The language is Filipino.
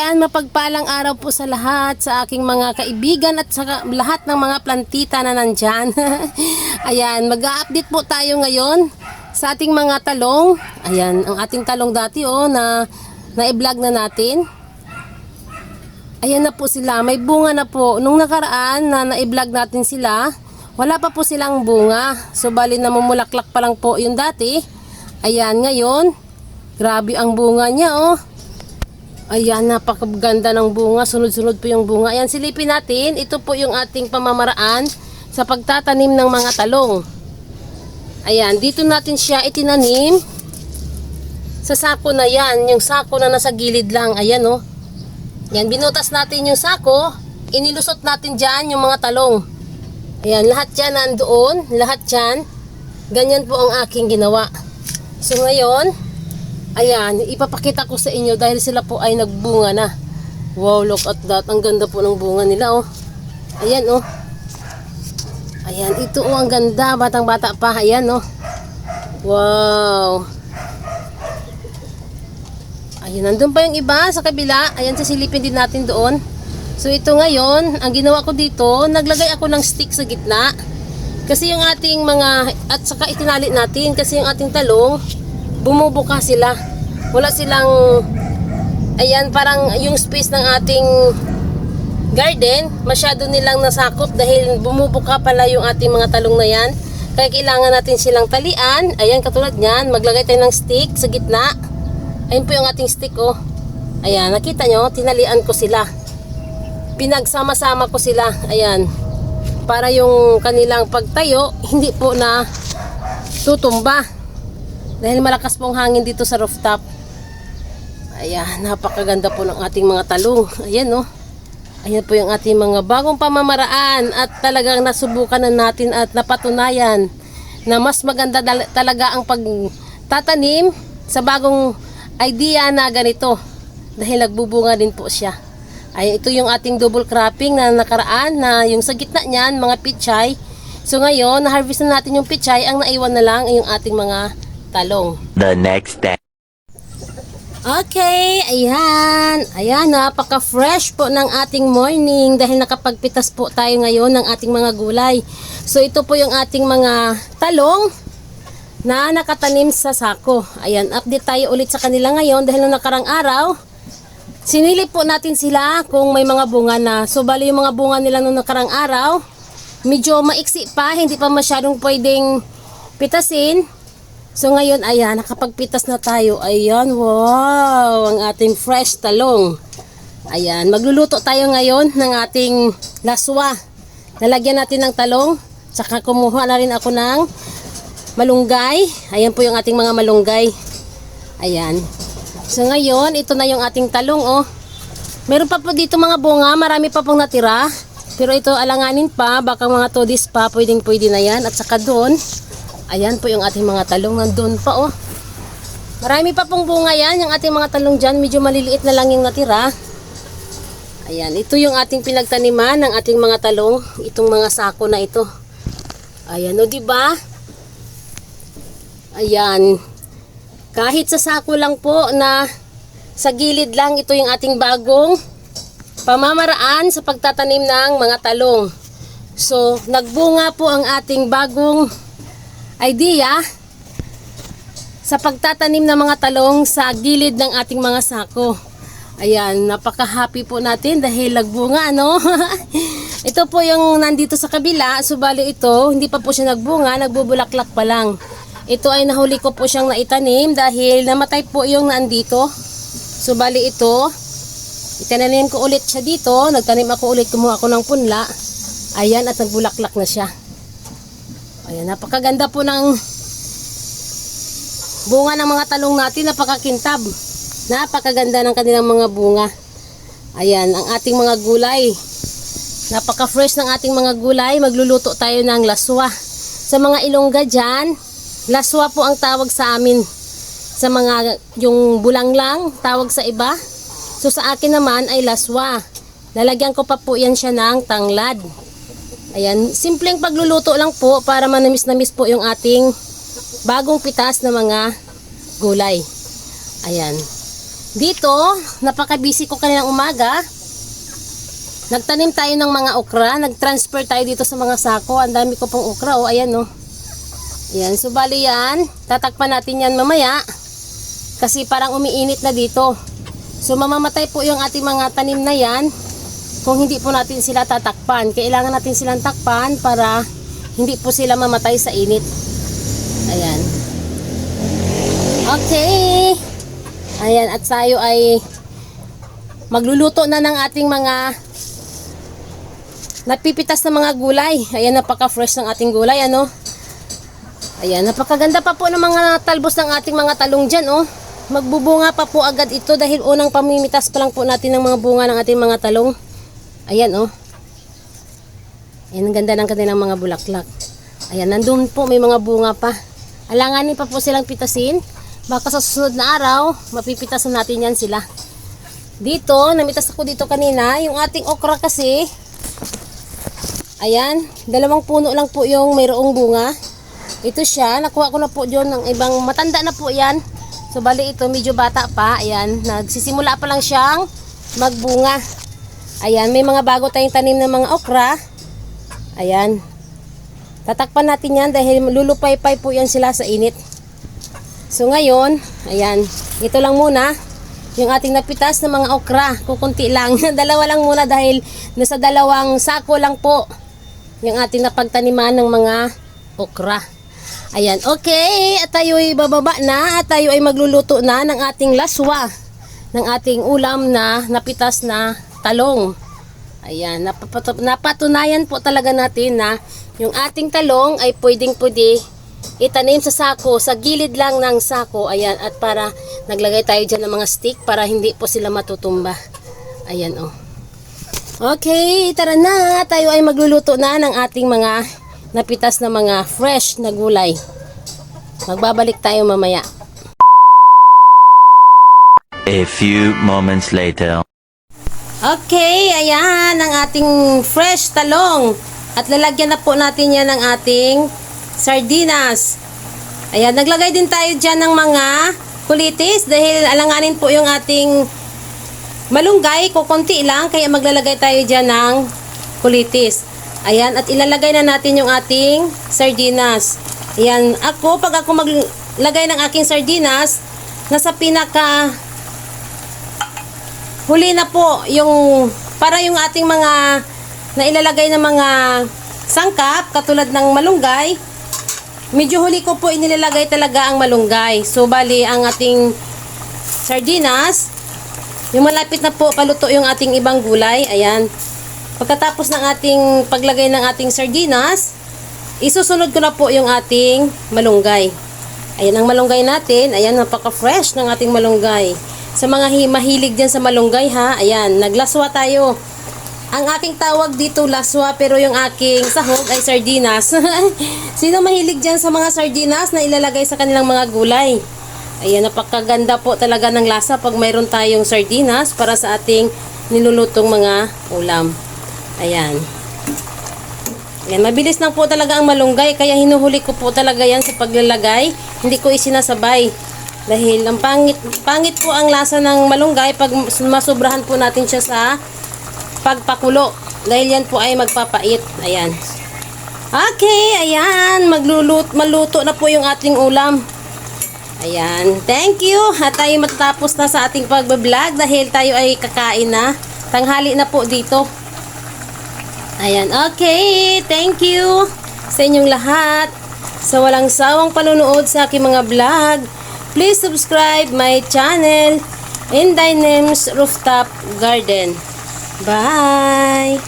Ayan, mapagpalang araw po sa lahat, sa aking mga kaibigan at sa lahat ng mga plantita na nandyan. Ayan, mag-a-update po tayo ngayon sa ating mga talong. Ayan, ang ating talong dati na i-vlog na natin. Ayan na po sila, may bunga na po. Nung nakaraan na na-vlog natin sila, wala pa po silang bunga. So bali namumulaklak pa lang po yung dati. Ayan, ngayon, grabe ang bunga niya Ayan, napakaganda ng bunga. Sunod-sunod po yung bunga. Ayan, silipin natin. Ito po yung ating pamamaraan sa pagtatanim ng mga talong. Ayan, dito natin siya itinanim sa sako na yan. Yung sako na nasa gilid lang. Ayan Ayan, binutas natin yung sako. Inilusot natin dyan yung mga talong. Ayan, lahat yan nandoon. Lahat yan. Ganyan po ang aking ginawa. So ngayon, ayan, ipapakita ko sa inyo dahil sila po ay nagbunga na. Wow, look at that. Ang ganda po ng bunga nila Ayan Ayan, ito ang ganda. Batang bata pa. Ayan Wow. Ayan, nandun pa yung iba sa kabila. Ayan, sisilipin din natin doon. So ito ngayon, ang ginawa ko dito, naglagay ako ng stick sa gitna. Kasi yung ating mga, at saka itinali natin, kasi yung ating talong, bumubuka sila. Wala silang, ayan, parang yung space ng ating garden, masyado nilang nasakop dahil bumubuka pala yung ating mga talong na yan. Kaya kailangan natin silang talian. Ayan, katulad nyan, maglagay tayo ng stick sa gitna. Ayan po yung ating stick Ayan, nakita nyo, tinalian ko sila. Pinagsama-sama ko sila. Ayan, para yung kanilang pagtayo, hindi po na tutumba. Dahil malakas pong hangin dito sa rooftop. Ayan, napakaganda po ng ating mga talong. Ayan Ayan po yung ating mga bagong pamamaraan. At talagang nasubukan na natin at napatunayan na mas maganda talaga ang pagtatanim sa bagong idea na ganito. Dahil nagbubunga din po siya. Ayan, ito yung ating double cropping na nakaraan na yung sa gitna niyan, mga pichay. So ngayon, na-harvest na natin yung pichay. Ang naiwan na lang ay yung ating mga talong. The next day. Okay, ayan. Ayan, napaka-fresh po ng ating morning dahil nakapagpitas po tayo ngayon ng ating mga gulay. So ito po yung ating mga talong na nakatanim sa sako. Ayan, update tayo ulit sa kanila ngayon dahil nung nakarang araw, sinilip po natin sila kung may mga bunga na. So bali yung mga bunga nila nung nakarang araw, medyo maiksi pa, hindi pa masyadong pwedeng pitasin. So ngayon, ayan, nakapagpitas na tayo. Ayan, wow, ang ating fresh talong. Ayan, magluluto tayo ngayon ng ating laswa. Lalagyan natin ng talong. Tsaka kumuha na rin ako ng malunggay. Ayan po yung ating mga malunggay. Ayan. So ngayon, ito na yung ating talong Meron pa po dito mga bunga, marami pa pong natira. Pero ito alanganin pa, baka mga 2 days pa, pwede na yan. At saka doon, ayan po yung ating mga talong, nandun pa Marami pa pong bunga yan, yung ating mga talong dyan, medyo maliliit na lang yung natira. Ayan, ito yung ating pinagtaniman ng ating mga talong, itong mga sako na ito. Ayan diba? Ayan. Kahit sa sako lang po na sa gilid lang, ito yung ating bagong pamamaraan sa pagtatanim ng mga talong. So, nagbunga po ang ating bagong idea sa pagtatanim ng mga talong sa gilid ng ating mga sako. Ayan, napaka-happy po natin dahil nagbunga, Ito po yung nandito sa kabila, subali ito, hindi pa po siya nagbunga, nagbubulaklak pa lang. Ito ay nahuli ko po siyang naitanim dahil namatay po yung nandito. Subali ito, itinanim ko ulit siya dito, nagtanim ako ulit, kumuha ako ng punla. Ayan, at nagbulaklak na siya. Ayan, napakaganda po ng bunga ng mga talong natin, napakakintab. Napakaganda ng kanilang mga bunga. Ayan, ang ating mga gulay. Napaka-fresh ng ating mga gulay. Magluluto tayo ng laswa. Sa mga Ilongga dyan, laswa po ang tawag sa amin. Sa mga yung bulanglang, tawag sa iba. So sa akin naman ay laswa. Lalagyan ko pa po yan siya ng tanglad. Ayan, simpleng pagluluto lang po para manamis-namis po yung ating bagong pitas na mga gulay. Ayan. Dito, napaka-busy ko kaninang umaga. Nagtanim tayo ng mga okra. Nag-transfer tayo dito sa mga sako. Ang dami ko pong okra. O, ayan o. Ayan. So, bali yan. Tatakpan natin yan mamaya. Kasi parang umiinit na dito. So, mamamatay po yung ating mga tanim na yan. Kung hindi po natin sila tatakpan. Kailangan natin silang takpan para hindi po sila mamatay sa init. Ayan. Okay. Ayan. At tayo ay magluluto na ng ating mga napipitas na mga gulay. Ayan, napaka-fresh ng ating gulay, ano? Ayan, napakaganda pa po ng mga talbos ng ating mga talong dyan, oh. Magbubunga pa po agad ito dahil unang pamimitas pa lang po natin ng mga bunga ng ating mga talong. Ayan, oh. Ayan, ang ganda ng kanilang mga bulaklak. Ayan, nandun po, may mga bunga pa. Alanganin pa po silang pitasin. Baka sa susunod na araw, mapipitasan natin yan sila. Dito, namitas ako dito kanina. Yung ating okra kasi, ayan, 2 puno lang po yung mayroong bunga. Ito siya, nakuha ko na po dyan ng ibang matanda na po yan. So bali ito, medyo bata pa. Ayan, nagsisimula pa lang siyang magbunga. Ayan, may mga bago tayong tanim ng mga okra. Ayan, tatakpan natin yan dahil lulupay-pay po yan sila sa init. So ngayon, ayan, ito lang muna yung ating napitas na mga okra. Kukunti lang, 2 lang muna dahil nasa 2 sako lang po yung ating napagtaniman ng mga okra. Ayan, okay. At tayo ay bababa na at tayo ay magluluto na ng ating laswa. Ng ating ulam na napitas na talong. Ayan, napatunayan po talaga natin na yung ating talong ay pwedeng-pwede itanim sa sako, sa gilid lang ng sako. Ayan, at para naglagay tayo dyan ng mga stick para hindi po sila matutumba. Ayan, oh. Okay, tara na. Tayo ay magluluto na ng ating mga napitas na mga fresh na gulay. Magbabalik tayo mamaya. A few moments later. Okay, ayan ang ating fresh talong. At lalagyan na po natin yan ng ating sardinas. Ayan, naglagay din tayo dyan ng mga kulitis dahil alanganin po yung ating malunggay, kukunti lang, kaya maglalagay tayo dyan ng kulitis. Ayan, at ilalagay na natin yung ating sardinas. Ayan, pag ako maglagay ng aking sardinas, nasa pinaka huli na po yung, para yung ating mga na ilalagay ng mga sangkap, katulad ng malunggay, medyo huli ko po inilalagay talaga ang malunggay. So, bali, ang ating sardinas, yung malapit na po paluto yung ating ibang gulay. Ayan. Pagkatapos ng ating paglagay ng ating sardinas, isusunod ko na po yung ating malunggay. Ayan ang malunggay natin. Ayan, napaka-fresh ng ating malunggay. Sa mga mahilig dyan sa malunggay, ha. Ayan, naglaswa tayo. Ang aking tawag dito laswa, pero yung aking sahog ay sardinas. Sino mahilig dyan sa mga sardinas na ilalagay sa kanilang mga gulay? Ayan, napakaganda po talaga ng lasa pag mayroon tayong sardinas para sa ating nilulutong mga ulam. Ayan. Ayan, mabilis lang po talaga ang malunggay, kaya hinuhuli ko po talaga yan sa paglalagay. Hindi ko isinasabay. Dahil ang pangit po ang lasa ng malunggay pag masubrahan po natin siya sa pagpakulo. Dahil yan po ay magpapait. Ayan. Okay, ayan. Maluto na po yung ating ulam. Ayan, thank you. At tayo matatapos na sa ating pagbablog dahil tayo ay kakain na. Tanghali na po dito. Ayan, okay. Thank you sa inyong lahat. Sa walang sawang panunood sa aking mga vlog. Please subscribe my channel, Inday Nems Rooftop Garden. Bye!